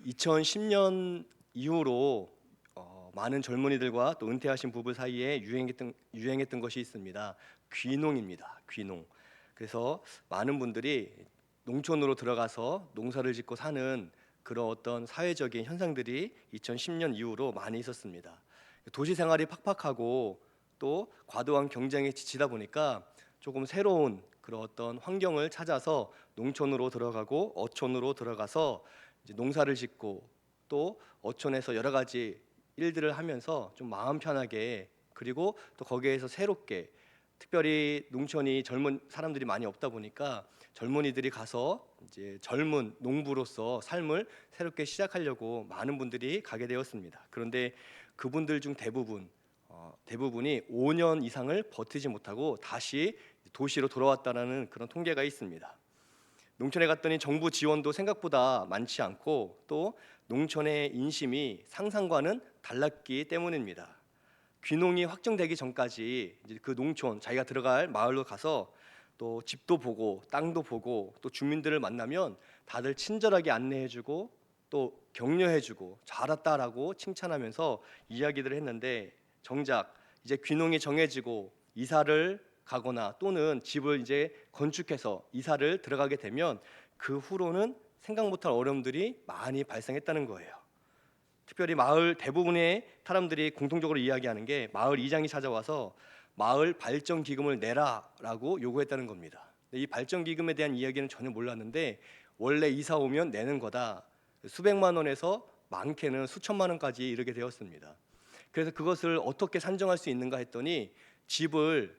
2010년 이후로 많은 젊은이들과 또 은퇴하신 부부 사이에 유행했던 것이 있습니다. 귀농입니다. 귀농. 그래서 많은 분들이 농촌으로 들어가서 농사를 짓고 사는 그런 어떤 사회적인 현상들이 2010년 이후로 많이 있었습니다. 도시 생활이 팍팍하고 또 과도한 경쟁에 지치다 보니까 조금 새로운 그런 어떤 환경을 찾아서 농촌으로 들어가고 어촌으로 들어가서 이제 농사를 짓고 또 어촌에서 여러 가지 일들을 하면서 좀 마음 편하게, 그리고 또 거기에서 새롭게, 특별히 농촌이 젊은 사람들이 많이 없다 보니까 젊은이들이 가서 이제 젊은 농부로서 삶을 새롭게 시작하려고 많은 분들이 가게 되었습니다. 그런데 그분들 중 대부분이 5년 이상을 버티지 못하고 다시 도시로 돌아왔다라는 그런 통계가 있습니다. 농촌에 갔더니 정부 지원도 생각보다 많지 않고 또 농촌의 인심이 상상과는 달랐기 때문입니다. 귀농이 확정되기 전까지 이제 그 농촌, 자기가 들어갈 마을로 가서 또 집도 보고 땅도 보고 또 주민들을 만나면 다들 친절하게 안내해주고 또 격려해주고 잘 왔다라고 칭찬하면서 이야기들을 했는데, 정작 이제 귀농이 정해지고 이사를 가거나 또는 집을 이제 건축해서 이사를 들어가게 되면 그 후로는 생각 못할 어려움들이 많이 발생했다는 거예요. 특별히 마을 대부분의 사람들이 공통적으로 이야기하는 게 마을 이장이 찾아와서 마을 발전 기금을 내라라고 요구했다는 겁니다. 이 발전 기금에 대한 이야기는 전혀 몰랐는데 원래 이사 오면 내는 거다. 수백만 원에서 많게는 수천만 원까지 이르게 되었습니다. 그래서 그것을 어떻게 산정할 수 있는가 했더니 집을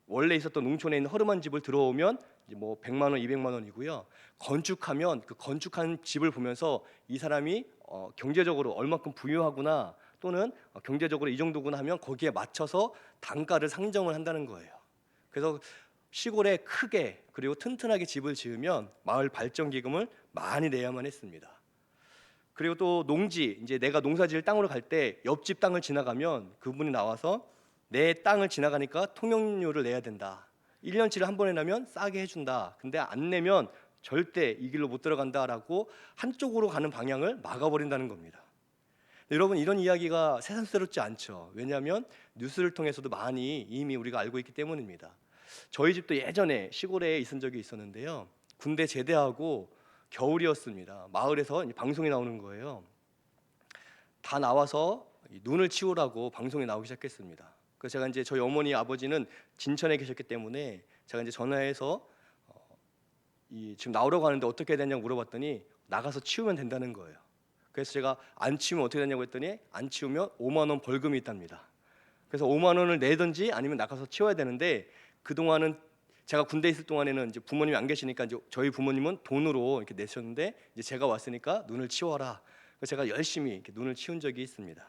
원래 있었던 농촌에 있는 허름한 집을 들어오면 이제 뭐 100만 원, 200만 원이고요. 건축하면 그 건축한 집을 보면서 이 사람이 경제적으로 얼마큼 부유하구나 또는 경제적으로 이 정도구나 하면 거기에 맞춰서 단가를 상정을 한다는 거예요. 그래서 시골에 크게 그리고 튼튼하게 집을 지으면 마을 발전 기금을 많이 내야만 했습니다. 그리고 또 농지, 이제 내가 농사지을 땅으로 갈 때 옆집 땅을 지나가면 그분이 나와서 내 땅을 지나가니까 통용료를 내야 된다. 1년치를 한 번에 내면 싸게 해준다. 근데 안 내면 절대 이 길로 못 들어간다라고 한쪽으로 가는 방향을 막아버린다는 겁니다. 여러분, 이런 이야기가 새삼스럽지 않죠. 왜냐하면 뉴스를 통해서도 많이 이미 우리가 알고 있기 때문입니다. 저희 집도 예전에 시골에 있은 적이 있었는데요. 군대 제대하고 겨울이었습니다. 마을에서 방송이 나오는 거예요. 다 나와서 눈을 치우라고 방송에 나오기 시작했습니다. 그래서 제가 이제 저희 어머니 아버지는 진천에 계셨기 때문에 제가 이제 전화해서 지금 나오라고 하는데 어떻게 해야 되냐고 물어봤더니 나가서 치우면 된다는 거예요. 그래서 제가 안 치우면 어떻게 되냐고 했더니 안 치우면 5만 원 벌금이 있답니다. 그래서 5만 원을 내든지 아니면 나가서 치워야 되는데, 그동안은 제가 군대 있을 동안에는 이제 부모님이 안 계시니까 이제 저희 부모님은 돈으로 이렇게 내셨는데 이제 제가 왔으니까 눈을 치워라. 그래서 제가 열심히 이렇게 눈을 치운 적이 있습니다.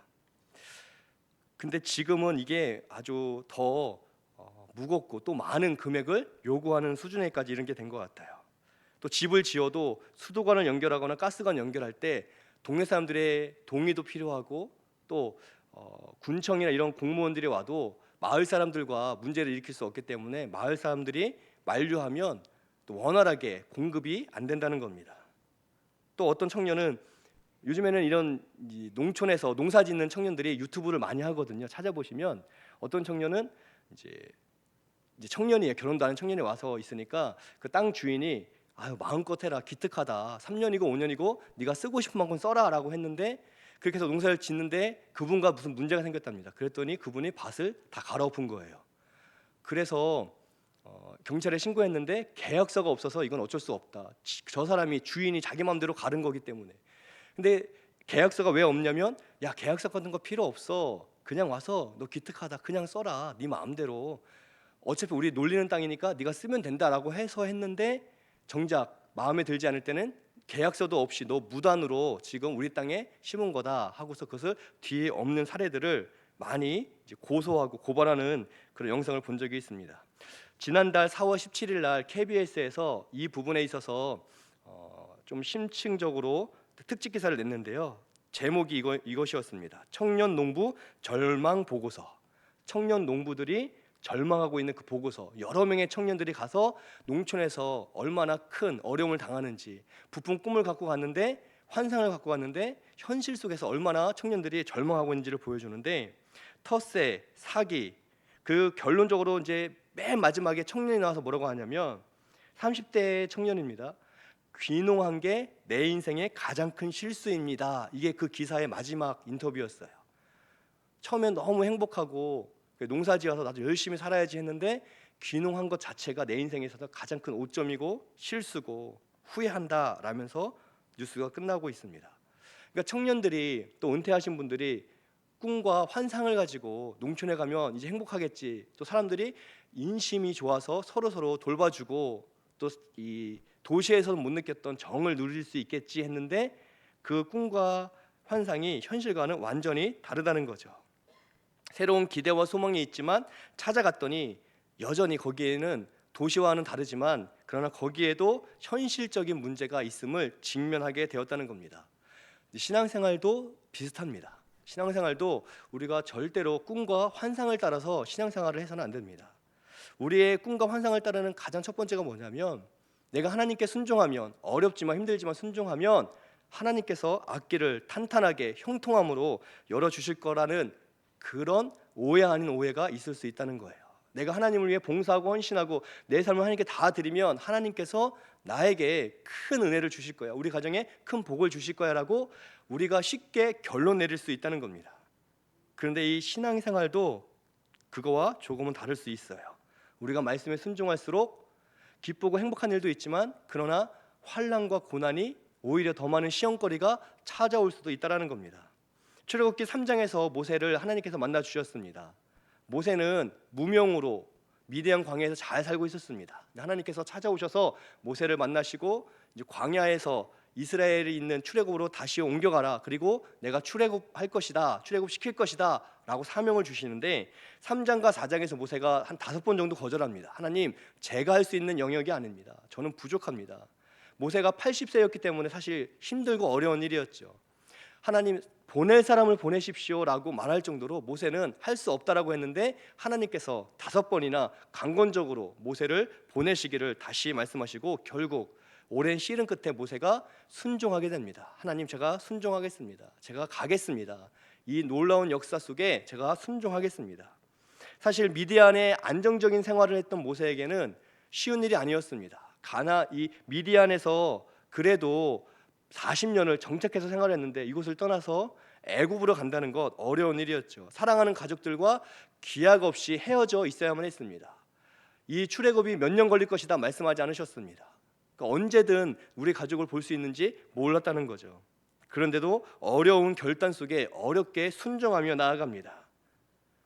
근데 지금은 이게 아주 더 무겁고 또 많은 금액을 요구하는 수준에까지 이른 게 된 것 같아요. 또 집을 지어도 수도관을 연결하거나 가스관 연결할 때 동네 사람들의 동의도 필요하고 또 군청이나 이런 공무원들이 와도 마을 사람들과 문제를 일으킬 수 없기 때문에 마을 사람들이 만류하면 또 원활하게 공급이 안 된다는 겁니다. 또 어떤 청년은 요즘에는 이런 농촌에서 농사 짓는 청년들이 유튜브를 많이 하거든요. 찾아보시면 어떤 청년은 이제 청년이에요. 결혼도 안 한 청년이 와서 있으니까 그 땅 주인이 아유 마음껏 해라, 기특하다, 3년이고 5년이고 네가 쓰고 싶은 만큼 써라라고 했는데, 그렇게 해서 농사를 짓는데 그분과 무슨 문제가 생겼답니다. 그랬더니 그분이 밭을 다 갈아엎은 거예요. 그래서 경찰에 신고했는데 계약서가 없어서 이건 어쩔 수 없다. 저 사람이 주인이 자기 마음대로 가른 거기 때문에. 근데 계약서가 왜 없냐면, 야 계약서 같은 거 필요 없어. 그냥 와서 너 기특하다 그냥 써라. 네 마음대로. 어차피 우리 놀리는 땅이니까 네가 쓰면 된다라고 해서 했는데, 정작 마음에 들지 않을 때는 계약서도 없이 너 무단으로 지금 우리 땅에 심은 거다 하고서 그것을 뒤에 없는 사례들을 많이 이제 고소하고 고발하는 그런 영상을 본 적이 있습니다. 지난달 4월 17일 날 KBS에서 이 부분에 있어서 좀 심층적으로 특집 기사를 냈는데요. 제목이 이것이었습니다. 청년 농부 절망 보고서. 청년 농부들이 절망하고 있는 그 보고서, 여러 명의 청년들이 가서 농촌에서 얼마나 큰 어려움을 당하는지, 부푼 꿈을 갖고 갔는데 환상을 갖고 왔는데 현실 속에서 얼마나 청년들이 절망하고 있는지를 보여주는데, 텃세, 사기, 그 결론적으로 이제 맨 마지막에 청년이 나와서 뭐라고 하냐면 30대 청년입니다. 귀농한 게 내 인생의 가장 큰 실수입니다. 이게 그 기사의 마지막 인터뷰였어요. 처음엔 너무 행복하고 농사지어서 나도 열심히 살아야지 했는데 귀농한 것 자체가 내 인생에서 가장 큰 오점이고 실수고 후회한다 라면서 뉴스가 끝나고 있습니다. 그러니까 청년들이, 또 은퇴하신 분들이 꿈과 환상을 가지고 농촌에 가면 이제 행복하겠지, 또 사람들이 인심이 좋아서 서로 돌봐주고 또 이 도시에서는 못 느꼈던 정을 누릴 수 있겠지 했는데, 그 꿈과 환상이 현실과는 완전히 다르다는 거죠. 새로운 기대와 소망이 있지만 찾아갔더니 여전히 거기에는 도시와는 다르지만 그러나 거기에도 현실적인 문제가 있음을 직면하게 되었다는 겁니다. 신앙생활도 비슷합니다. 신앙생활도 우리가 절대로 꿈과 환상을 따라서 신앙생활을 해서는 안 됩니다. 우리의 꿈과 환상을 따르는 가장 첫 번째가 뭐냐면, 내가 하나님께 순종하면, 어렵지만 힘들지만 순종하면 하나님께서 앞길을 탄탄하게 형통함으로 열어주실 거라는 그런 오해 아닌 오해가 있을 수 있다는 거예요. 내가 하나님을 위해 봉사하고 헌신하고 내 삶을 하나님께 다 드리면 하나님께서 나에게 큰 은혜를 주실 거야, 우리 가정에 큰 복을 주실 거야 라고 우리가 쉽게 결론 내릴 수 있다는 겁니다. 그런데 이 신앙생활도 그거와 조금은 다를 수 있어요. 우리가 말씀에 순종할수록 기쁘고 행복한 일도 있지만 그러나 환난과 고난이, 오히려 더 많은 시험거리가 찾아올 수도 있다는 겁니다. 출애굽기 3장에서 모세를 하나님께서 만나 주셨습니다. 모세는 무명으로 미디안 광야에서 잘 살고 있었습니다. 하나님께서 찾아오셔서 모세를 만나시고 이제 광야에서 이스라엘이 있는 출애굽으로 다시 옮겨가라, 그리고 내가 출애굽할 것이다, 출애굽시킬 것이다 라고 사명을 주시는데, 3장과 4장에서 모세가 한 5번 정도 거절합니다. 하나님, 제가 할 수 있는 영역이 아닙니다. 저는 부족합니다. 모세가 80세였기 때문에 사실 힘들고 어려운 일이었죠. 하나님, 보낼 사람을 보내십시오 라고 말할 정도로 모세는 할 수 없다라고 했는데, 하나님께서 5번이나 강권적으로 모세를 보내시기를 다시 말씀하시고 결국 오랜 시름 끝에 모세가 순종하게 됩니다. 하나님, 제가 순종하겠습니다. 제가 가겠습니다. 이 놀라운 역사 속에 제가 순종하겠습니다. 사실 미디안의 안정적인 생활을 했던 모세에게는 쉬운 일이 아니었습니다. 이 미디안에서 그래도 40년을 정착해서 생활했는데 이곳을 떠나서 애굽으로 간다는 것, 어려운 일이었죠. 사랑하는 가족들과 기약 없이 헤어져 있어야만 했습니다. 이 출애굽이 몇 년 걸릴 것이다 말씀하지 않으셨습니다. 그러니까 언제든 우리 가족을 볼 수 있는지 몰랐다는 거죠. 그런데도 어려운 결단 속에 어렵게 순종하며 나아갑니다.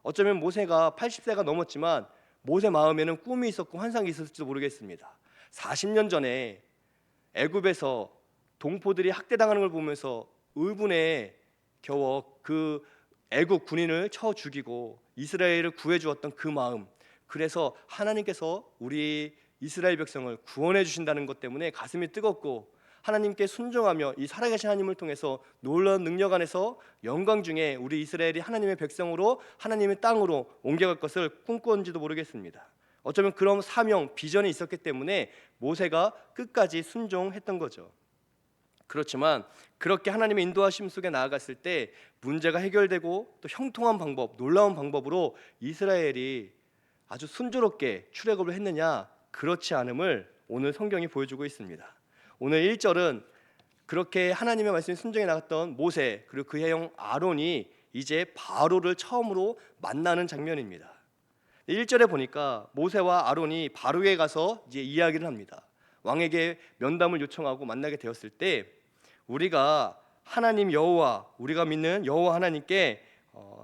어쩌면 모세가 80세가 넘었지만 모세 마음에는 꿈이 있었고 환상이 있었을지도 모르겠습니다. 40년 전에 애굽에서 동포들이 학대당하는 걸 보면서 의분에 겨워 그 애국 군인을 쳐 죽이고 이스라엘을 구해주었던 그 마음, 그래서 하나님께서 우리 이스라엘 백성을 구원해 주신다는 것 때문에 가슴이 뜨겁고 하나님께 순종하며 이 살아계신 하나님을 통해서 놀라운 능력 안에서 영광 중에 우리 이스라엘이 하나님의 백성으로 하나님의 땅으로 옮겨갈 것을 꿈꾸었는지도 모르겠습니다. 어쩌면 그런 사명, 비전이 있었기 때문에 모세가 끝까지 순종했던 거죠. 그렇지만 그렇게 하나님의 인도하심 속에 나아갔을 때 문제가 해결되고 또 형통한 방법, 놀라운 방법으로 이스라엘이 아주 순조롭게 출애굽을 했느냐? 그렇지 않음을 오늘 성경이 보여주고 있습니다. 오늘 1절은 그렇게 하나님의 말씀에 순종해 나갔던 모세 그리고 그의 형 아론이 이제 바로를 처음으로 만나는 장면입니다. 1절에 보니까 모세와 아론이 바로에 가서 이제 이야기를 합니다. 왕에게 면담을 요청하고 만나게 되었을 때 우리가 하나님 여호와, 우리가 믿는 여호와 하나님께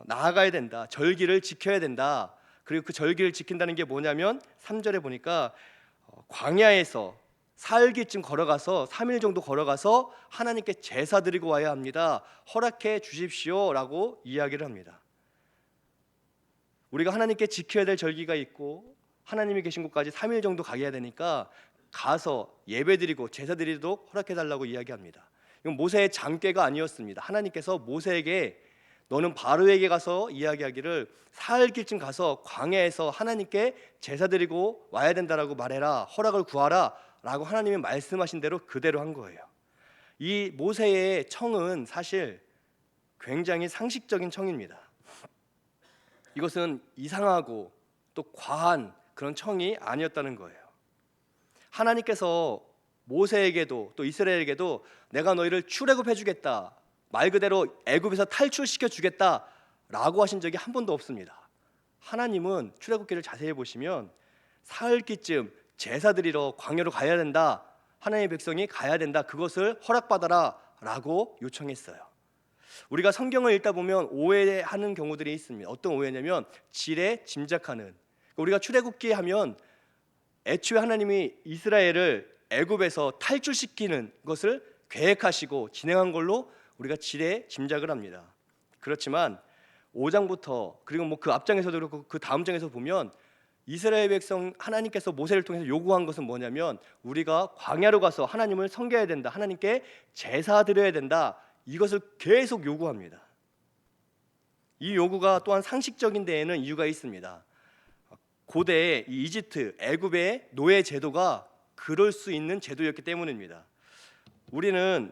나아가야 된다. 절기를 지켜야 된다. 그리고 그 절기를 지킨다는 게 뭐냐면 3절에 보니까 광야에서 사흘기쯤 걸어가서 3일 정도 걸어가서 하나님께 제사 드리고 와야 합니다. 허락해 주십시오 라고 이야기를 합니다. 우리가 하나님께 지켜야 될 절기가 있고 하나님이 계신 곳까지 3일 정도 가야 되니까 가서 예배 드리고 제사 드리도록 허락해 달라고 이야기합니다. 이건 모세의 장꾀가 아니었습니다. 하나님께서 모세에게 너는 바로에게 가서 이야기하기를 사흘길쯤 가서 광야에서 하나님께 제사 드리고 와야 된다라고 말해라, 허락을 구하라 라고 하나님이 말씀하신 대로 그대로 한 거예요. 이 모세의 청은 사실 굉장히 상식적인 청입니다. 이것은 이상하고 또 과한 그런 청이 아니었다는 거예요. 하나님께서 모세에게도 또 이스라엘에게도 내가 너희를 출애굽해 주겠다, 말 그대로 애굽에서 탈출시켜 주겠다 라고 하신 적이 한 번도 없습니다. 하나님은 출애굽기를 자세히 보시면 사흘기쯤 제사 드리러 광야로 가야 된다, 하나님의 백성이 가야 된다, 그것을 허락받아라 라고 요청했어요. 우리가 성경을 읽다 보면 오해하는 경우들이 있습니다. 어떤 오해냐면 지레 짐작하는, 우리가 출애굽기 하면 애초에 하나님이 이스라엘을 애굽에서 탈출시키는 것을 계획하시고 진행한 걸로 우리가 지레 짐작을 합니다. 그렇지만 5장부터 그리고 뭐 그 앞장에서도 그렇고 그 다음 장에서 보면 이스라엘 백성 하나님께서 모세를 통해서 요구한 것은 뭐냐면 우리가 광야로 가서 하나님을 섬겨야 된다, 하나님께 제사 드려야 된다, 이것을 계속 요구합니다. 이 요구가 또한 상식적인 데에는 이유가 있습니다. 고대의 이 이집트, 애굽의 노예 제도가 그럴 수 있는 제도였기 때문입니다. 우리는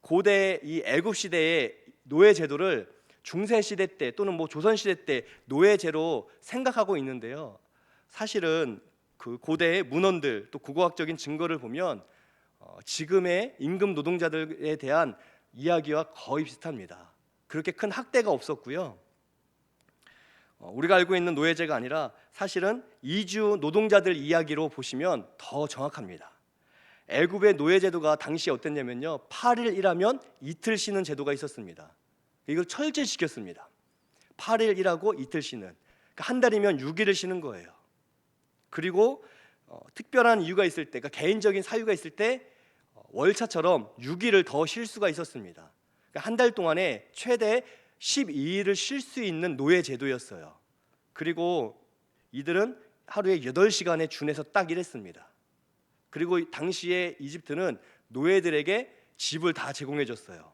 고대 이 애굽 시대의 노예 제도를 중세 시대 때 또는 뭐 조선 시대 때 노예제로 생각하고 있는데요. 사실은 그 고대의 문헌들 또 국어학적인 증거를 보면 지금의 임금 노동자들에 대한 이야기와 거의 비슷합니다. 그렇게 큰 학대가 없었고요. 우리가 알고 있는 노예제가 아니라 사실은 이주 노동자들 이야기로 보시면 더 정확합니다. 애굽의 노예제도가 당시에 어땠냐면요, 8일 일하면 이틀 쉬는 제도가 있었습니다. 이걸 철제시켰습니다. 8일 일하고 이틀 쉬는, 그러니까 한 달이면 6일을 쉬는 거예요. 그리고 특별한 이유가 있을 때, 그러니까 개인적인 사유가 있을 때 월차처럼 6일을 더 쉴 수가 있었습니다. 그러니까 한 달 동안에 최대 12일을 쉴 수 있는 노예 제도였어요. 그리고 이들은 하루에 8시간에 준해서 딱 일했습니다. 그리고 당시에 이집트는 노예들에게 집을 다 제공해 줬어요.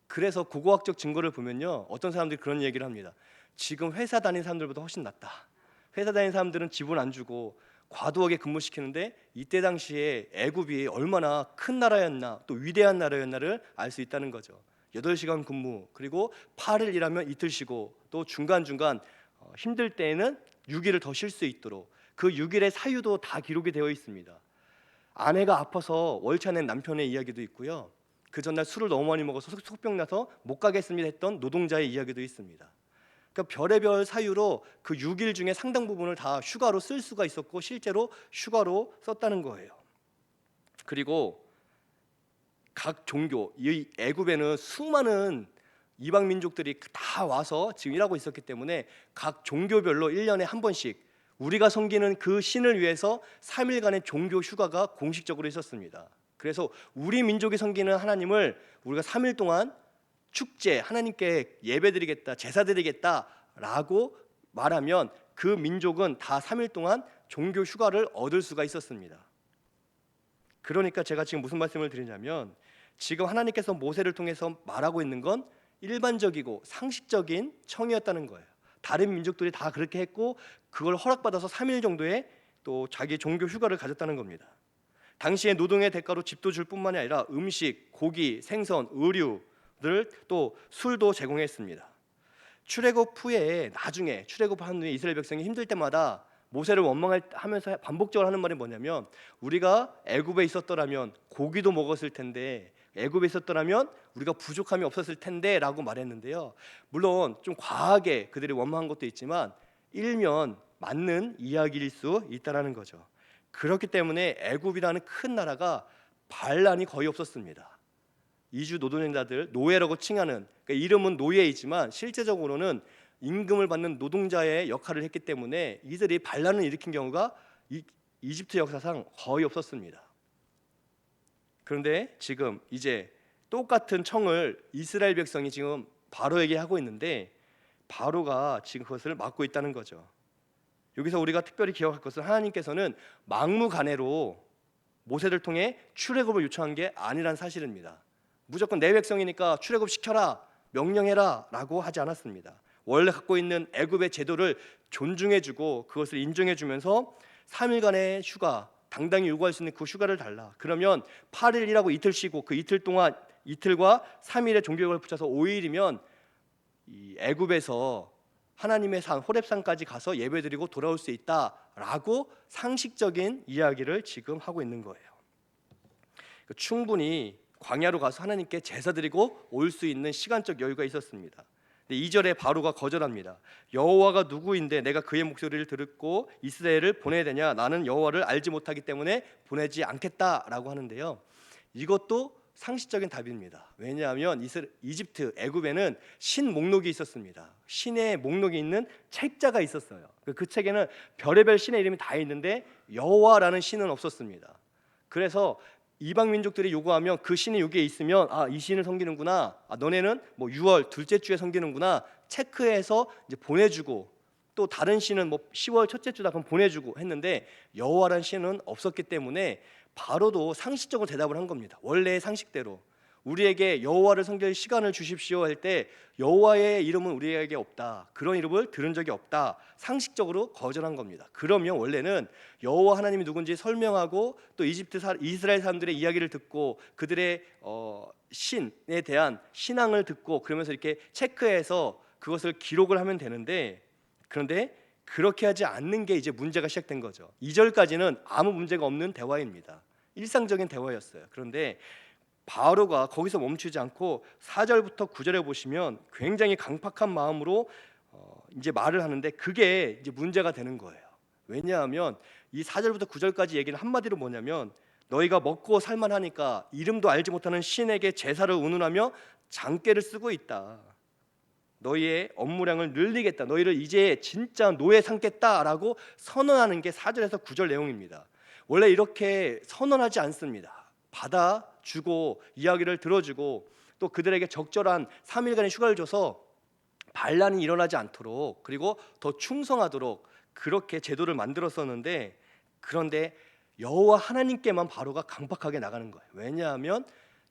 그래서 고고학적 증거를 보면요, 어떤 사람들이 그런 얘기를 합니다. 지금 회사 다니는 사람들보다 훨씬 낫다. 회사 다니는 사람들은 집을 안 주고 과도하게 근무시키는데 이때 당시에 애굽이 얼마나 큰 나라였나, 또 위대한 나라였나를 알 수 있다는 거죠. 8시간 근무, 그리고 8일 일하면 이틀 쉬고, 또 중간중간 힘들 때에는 6일을 더 쉴 수 있도록 그 6일의 사유도 다 기록이 되어 있습니다. 아내가 아파서 월차 낸 남편의 이야기도 있고요. 그 전날 술을 너무 많이 먹어서 속병 나서 못 가겠습니다 했던 노동자의 이야기도 있습니다. 그러니까 별의별 사유로 그 6일 중에 상당 부분을 다 휴가로 쓸 수가 있었고 실제로 휴가로 썼다는 거예요. 그리고 각 종교, 이 애굽에는 수많은 이방 민족들이 다 와서 지금 일하고 있었기 때문에 각 종교별로 1년에 한 번씩 우리가 섬기는 그 신을 위해서 3일간의 종교 휴가가 공식적으로 있었습니다. 그래서 우리 민족이 섬기는 하나님을 우리가 3일 동안 축제, 하나님께 예배드리겠다, 제사드리겠다라고 말하면 그 민족은 다 3일 동안 종교 휴가를 얻을 수가 있었습니다. 그러니까 제가 지금 무슨 말씀을 드리냐면 지금 하나님께서 모세를 통해서 말하고 있는 건 일반적이고 상식적인 청이었다는 거예요. 다른 민족들이 다 그렇게 했고 그걸 허락받아서 3일 정도의 또 자기 종교 휴가를 가졌다는 겁니다. 당시에 노동의 대가로 집도 줄 뿐만이 아니라 음식, 고기, 생선, 의류들 또 술도 제공했습니다. 출애굽 후에 나중에 출애굽한 후에 이스라엘 백성이 힘들 때마다 모세를 원망하면서 반복적으로 하는 말이 뭐냐면 우리가 애굽에 있었더라면 고기도 먹었을 텐데 애굽에 있었더라면 우리가 부족함이 없었을 텐데 라고 말했는데요. 물론 좀 과하게 그들이 원망한 것도 있지만 일면 맞는 이야기일 수 있다는 거죠. 그렇기 때문에 애굽이라는 큰 나라가 반란이 거의 없었습니다. 이주 노동자들, 노예라고 칭하는, 그러니까 이름은 노예이지만 실제적으로는 임금을 받는 노동자의 역할을 했기 때문에 이들이 반란을 일으킨 경우가 이집트 역사상 거의 없었습니다. 그런데 지금 이제 똑같은 청을 이스라엘 백성이 지금 바로에게 하고 있는데 바로가 지금 그것을 막고 있다는 거죠. 여기서 우리가 특별히 기억할 것은 하나님께서는 막무가내로 모세를 통해 출애굽을 요청한 게 아니란 사실입니다. 무조건 내 백성이니까 출애굽 시켜라, 명령해라 라고 하지 않았습니다. 원래 갖고 있는 애굽의 제도를 존중해주고 그것을 인정해주면서 3일간의 휴가, 당당히 요구할 수 있는 그 휴가를 달라. 그러면 8일 일하고 이틀 쉬고 그 이틀 동안 이틀과 3일의 종교육을 붙여서 5일이면 이 애굽에서 하나님의 산 호렙산까지 가서 예배드리고 돌아올 수 있다라고 상식적인 이야기를 지금 하고 있는 거예요. 충분히 광야로 가서 하나님께 제사 드리고 올 수 있는 시간적 여유가 있었습니다. 2절에 바로가 거절합니다. 여호와가 누구인데 내가 그의 목소리를 듣고 이스라엘을 보내야 되냐? 나는 여호와를 알지 못하기 때문에 보내지 않겠다라고 하는데요. 이것도 상식적인 답입니다. 왜냐하면 이집트 애굽에는 신 목록이 있었습니다. 신의 목록이 있는 책자가 있었어요. 그 책에는 별의별 신의 이름이 다 있는데 여호와라는 신은 없었습니다. 그래서 이방 민족들이 요구하면 그 신이 여기에 있으면 이 신을 섬기는구나. 너네는 뭐 6월 둘째 주에 섬기는구나. 체크해서 이제 보내주고 또 다른 신은 뭐 10월 첫째 주다 그럼 보내주고 했는데 여호와라는 신은 없었기 때문에 바로도 상식적으로 대답을 한 겁니다. 원래의 상식대로 우리에게 여호와를 섬길 시간을 주십시오 할 때 여호와의 이름은 우리에게 없다. 그런 이름을 들은 적이 없다. 상식적으로 거절한 겁니다. 그러면 원래는 여호와 하나님이 누군지 설명하고 또 이스라엘 사람들의 이야기를 듣고 그들의 신에 대한 신앙을 듣고 그러면서 이렇게 체크해서 그것을 기록을 하면 되는데 그런데 그렇게 하지 않는 게 이제 문제가 시작된 거죠. 2절까지는 아무 문제가 없는 대화입니다. 일상적인 대화였어요. 그런데 바로가 거기서 멈추지 않고 4절부터 9절에 보시면 굉장히 강팍한 마음으로 이제 말을 하는데 그게 이제 문제가 되는 거예요. 왜냐하면 이 4절부터 9절까지 얘기는 한마디로 뭐냐면 너희가 먹고 살만하니까 이름도 알지 못하는 신에게 제사를 운운하며 장깨를 쓰고 있다. 너희의 업무량을 늘리겠다. 너희를 이제 진짜 노예 삼겠다라고 선언하는 게 4절에서 9절 내용입니다. 원래 이렇게 선언하지 않습니다. 받아주고 이야기를 들어주고 또 그들에게 적절한 3일간의 휴가를 줘서 반란이 일어나지 않도록 그리고 더 충성하도록 그렇게 제도를 만들었었는데 그런데 여호와 하나님께만 바로가 강팍하게 나가는 거예요. 왜냐하면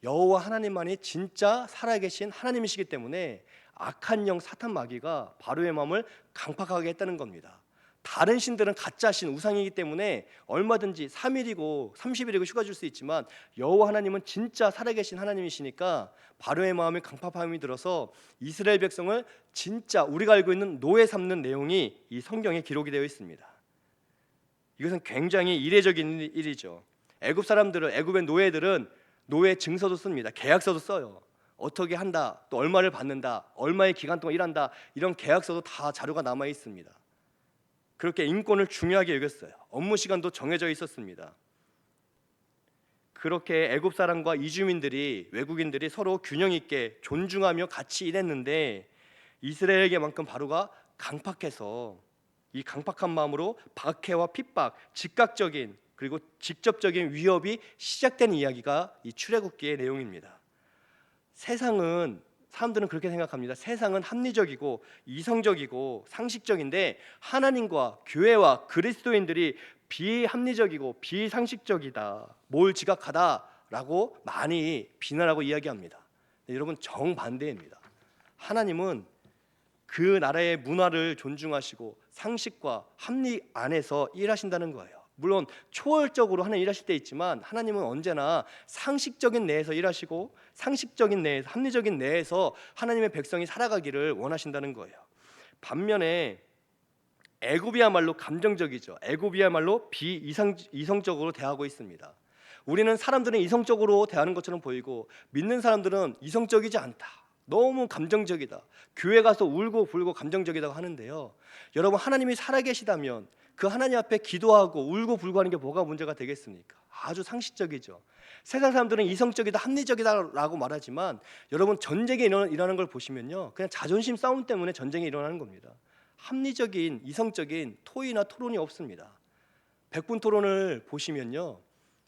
여호와 하나님만이 진짜 살아계신 하나님이시기 때문에 악한 영 사탄 마귀가 바로의 마음을 강팍하게 했다는 겁니다. 다른 신들은 가짜 신 우상이기 때문에 얼마든지 3일이고 30일이고 휴가 줄 수 있지만 여호와 하나님은 진짜 살아계신 하나님이시니까 바로의 마음에 강팍함이 들어서 이스라엘 백성을 진짜 우리가 알고 있는 노예 삼는 내용이 이 성경에 기록이 되어 있습니다. 이것은 굉장히 이례적인 일이죠. 애굽의 노예들은 노예 증서도 씁니다. 계약서도 써요. 어떻게 한다, 또 얼마를 받는다, 얼마의 기간 동안 일한다 이런 계약서도 다 자료가 남아 있습니다. 그렇게 인권을 중요하게 여겼어요. 업무 시간도 정해져 있었습니다. 그렇게 애굽 사람과 이주민들이 외국인들이 서로 균형 있게 존중하며 같이 일했는데 이스라엘에게만큼 바로가 강팍해서 이 강팍한 마음으로 박해와 핍박, 즉각적인 그리고 직접적인 위협이 시작된 이야기가 이 출애굽기의 내용입니다. 사람들은 그렇게 생각합니다. 세상은 합리적이고 이성적이고 상식적인데 하나님과 교회와 그리스도인들이 비합리적이고 비상식적이다, 뭘 지각하다라고 많이 비난하고 이야기합니다. 여러분 정반대입니다. 하나님은 그 나라의 문화를 존중하시고 상식과 합리 안에서 일하신다는 거예요. 물론 초월적으로 하나님 일하실 때 있지만 하나님은 언제나 상식적인 내에서 일하시고 상식적인 내에서 합리적인 내에서 하나님의 백성이 살아가기를 원하신다는 거예요. 반면에 애굽이야말로 감정적이죠. 애굽이야말로 비이성적으로 대하고 있습니다. 우리는 사람들은 이성적으로 대하는 것처럼 보이고 믿는 사람들은 이성적이지 않다, 너무 감정적이다, 교회 가서 울고 불고 감정적이다고 하는데요. 여러분 하나님이 살아계시다면 그 하나님 앞에 기도하고 울고 불고 하는 게 뭐가 문제가 되겠습니까? 아주 상식적이죠. 세상 사람들은 이성적이다, 합리적이다라고 말하지만 여러분 전쟁이 일어나는 걸 보시면요, 그냥 자존심 싸움 때문에 전쟁이 일어나는 겁니다. 합리적인 이성적인 토의나 토론이 없습니다. 백분 토론을 보시면요,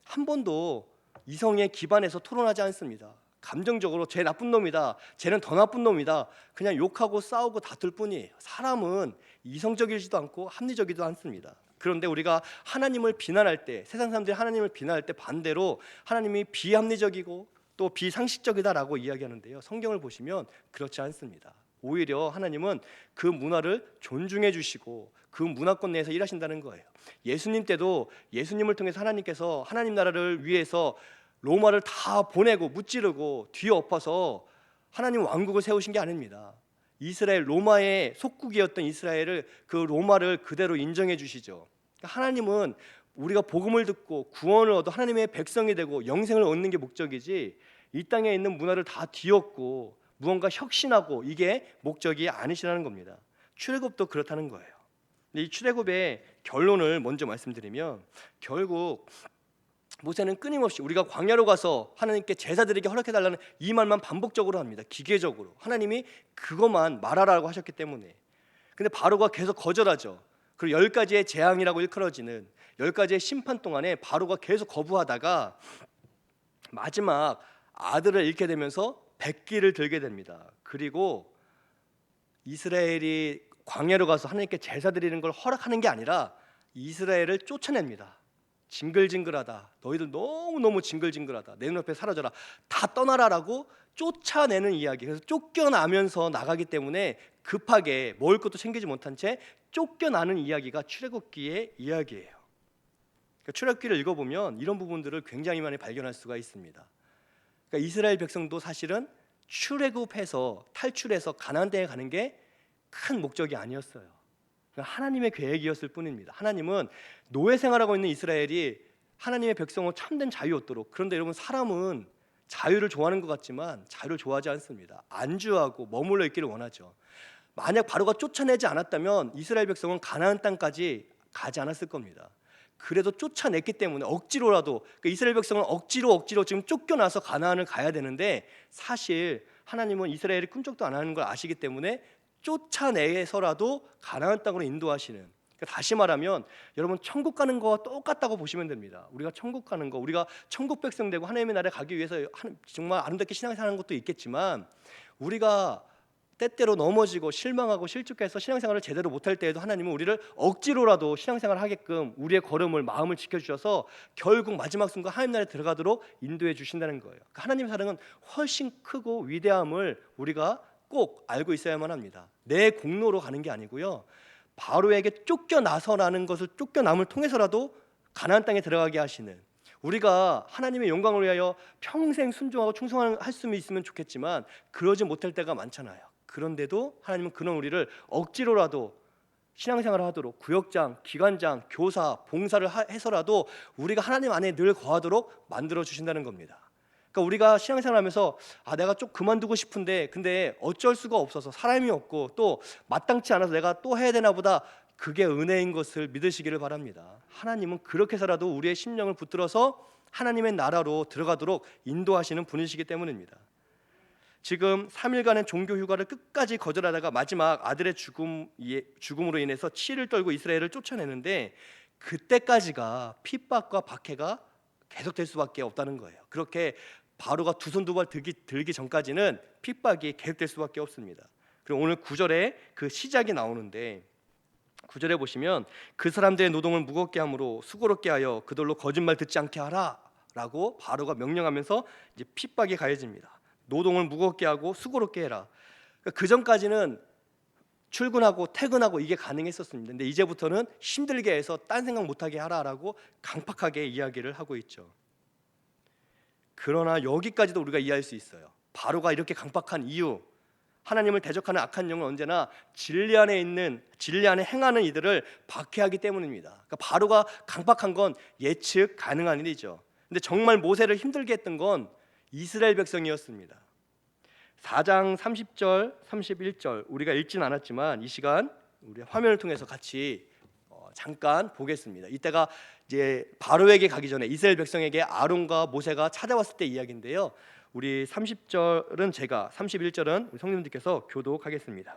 한 번도 이성에 기반해서 토론하지 않습니다. 감정적으로 쟤 나쁜 놈이다, 쟤는 더 나쁜 놈이다, 그냥 욕하고 싸우고 다툴 뿐이에요. 사람은 이성적이지도 않고 합리적이지도 않습니다. 그런데 우리가 하나님을 비난할 때, 세상 사람들이 하나님을 비난할 때 반대로 하나님이 비합리적이고 또 비상식적이다라고 이야기하는데요, 성경을 보시면 그렇지 않습니다. 오히려 하나님은 그 문화를 존중해 주시고 그 문화권 내에서 일하신다는 거예요. 예수님 때도 예수님을 통해서 하나님께서 하나님 나라를 위해서 로마를 다 보내고 무찌르고 뒤엎어서 하나님 왕국을 세우신 게 아닙니다. 이스라엘 로마의 속국이었던 이스라엘을 그 로마를 그대로 인정해 주시죠. 하나님은 우리가 복음을 듣고 구원을 얻어 하나님의 백성이 되고 영생을 얻는 게 목적이지 이 땅에 있는 문화를 다 뒤엎고 무언가 혁신하고 이게 목적이 아니시라는 겁니다. 출애굽도 그렇다는 거예요. 근데 이 출애굽의 결론을 먼저 말씀드리면 결국 모세는 끊임없이 우리가 광야로 가서 하나님께 제사 드리게 허락해 달라는 이 말만 반복적으로 합니다. 기계적으로 하나님이 그것만 말하라고 하셨기 때문에. 근데 바로가 계속 거절하죠. 그리고 10가지의 재앙이라고 일컬어지는 10가지의 심판 동안에 바로가 계속 거부하다가 마지막 아들을 잃게 되면서 백기를 들게 됩니다. 그리고 이스라엘이 광야로 가서 하나님께 제사 드리는 걸 허락하는 게 아니라 이스라엘을 쫓아냅니다. 징글징글하다. 너희들 너무너무 징글징글하다. 내 눈앞에 사라져라. 다 떠나라라고 쫓아내는 이야기. 그래서 쫓겨나면서 나가기 때문에 급하게 먹을 것도 챙기지 못한 채 쫓겨나는 이야기가 출애굽기의 이야기예요. 그러니까 출애굽기를 읽어보면 이런 부분들을 굉장히 많이 발견할 수가 있습니다. 그러니까 이스라엘 백성도 사실은 출애굽해서 탈출해서 가나안 땅에 가는 게 큰 목적이 아니었어요. 하나님의 계획이었을 뿐입니다. 하나님은 노예 생활하고 있는 이스라엘이 하나님의 백성은 참된 자유 얻도록. 그런데 여러분 사람은 자유를 좋아하는 것 같지만 자유를 좋아하지 않습니다. 안주하고 머물러 있기를 원하죠. 만약 바로가 쫓아내지 않았다면 이스라엘 백성은 가나안 땅까지 가지 않았을 겁니다. 그래도 쫓아냈기 때문에 억지로라도 그러니까 이스라엘 백성은 억지로 지금 쫓겨나서 가나안을 가야 되는데 사실 하나님은 이스라엘이 꿈쩍도 안 하는 걸 아시기 때문에 쫓아내서라도 가나안 땅으로 인도하시는. 그러니까 다시 말하면 여러분 천국 가는 거와 똑같다고 보시면 됩니다. 우리가 천국 가는 거, 우리가 천국 백성 되고 하나님의 나라에 가기 위해서 정말 아름답게 신앙생활하는 것도 있겠지만 우리가 때때로 넘어지고 실망하고 실족해서 신앙생활을 제대로 못할 때에도 하나님은 우리를 억지로라도 신앙생활을 하게끔 우리의 걸음을 마음을 지켜주셔서 결국 마지막 순간 하나님 나라에 들어가도록 인도해 주신다는 거예요. 그러니까 하나님의 사랑은 훨씬 크고 위대함을 우리가 꼭 알고 있어야만 합니다. 내 공로로 가는 게 아니고요. 바로에게 쫓겨나서라는 것을 쫓겨남을 통해서라도 가나안 땅에 들어가게 하시는 우리가 하나님의 영광을 위하여 평생 순종하고 충성할 수 있으면 좋겠지만 그러지 못할 때가 많잖아요. 그런데도 하나님은 그런 우리를 억지로라도 신앙생활을 하도록 구역장, 기관장, 교사, 봉사를 해서라도 우리가 하나님 안에 늘 거하도록 만들어 주신다는 겁니다. 그러니까 우리가 신앙생활하면서 내가 좀 그만두고 싶은데 근데 어쩔 수가 없어서 사람이 없고 또 마땅치 않아서 내가 또 해야 되나 보다. 그게 은혜인 것을 믿으시기를 바랍니다. 하나님은 그렇게 해서라도 우리의 심령을 붙들어서 하나님의 나라로 들어가도록 인도하시는 분이시기 때문입니다. 지금 3일간의 종교 휴가를 끝까지 거절하다가 마지막 아들의 죽음으로 인해서 치를 떨고 이스라엘을 쫓아내는데 그때까지가 핍박과 박해가 계속될 수밖에 없다는 거예요. 그렇게 바로가 두 손 두 발 들기 전까지는 핍박이 계속될 수밖에 없습니다. 그리고 오늘 9절에 그 시작이 나오는데 9절에 보시면 그 사람들의 노동을 무겁게 함으로 수고롭게 하여 그들로 거짓말 듣지 않게 하라라고 바로가 명령하면서 이제 핍박이 가해집니다. 노동을 무겁게 하고 수고롭게 해라. 그러니까 그 전까지는 출근하고 퇴근하고 이게 가능했었습니다. 근데 이제부터는 힘들게 해서 딴 생각 못하게 하라라고 강팍하게 이야기를 하고 있죠. 그러나 여기까지도 우리가 이해할 수 있어요. 바로가 이렇게 강팍한 이유, 하나님을 대적하는 악한 영은 언제나 진리 안에 행하는 이들을 박해하기 때문입니다. 그러니까 바로가 강팍한 건 예측 가능한 일이죠. 근데 정말 모세를 힘들게 했던 건 이스라엘 백성이었습니다. 4장 30절, 31절 우리가 읽진 않았지만 이 시간 우리 화면을 통해서 같이 잠깐 보겠습니다. 이때가 이제 바로에게 가기 전에 이스라엘 백성에게 아론과 모세가 찾아왔을 때 이야기인데요. 우리 30절은 제가 31절은 우리 성님들께서 교독하겠습니다.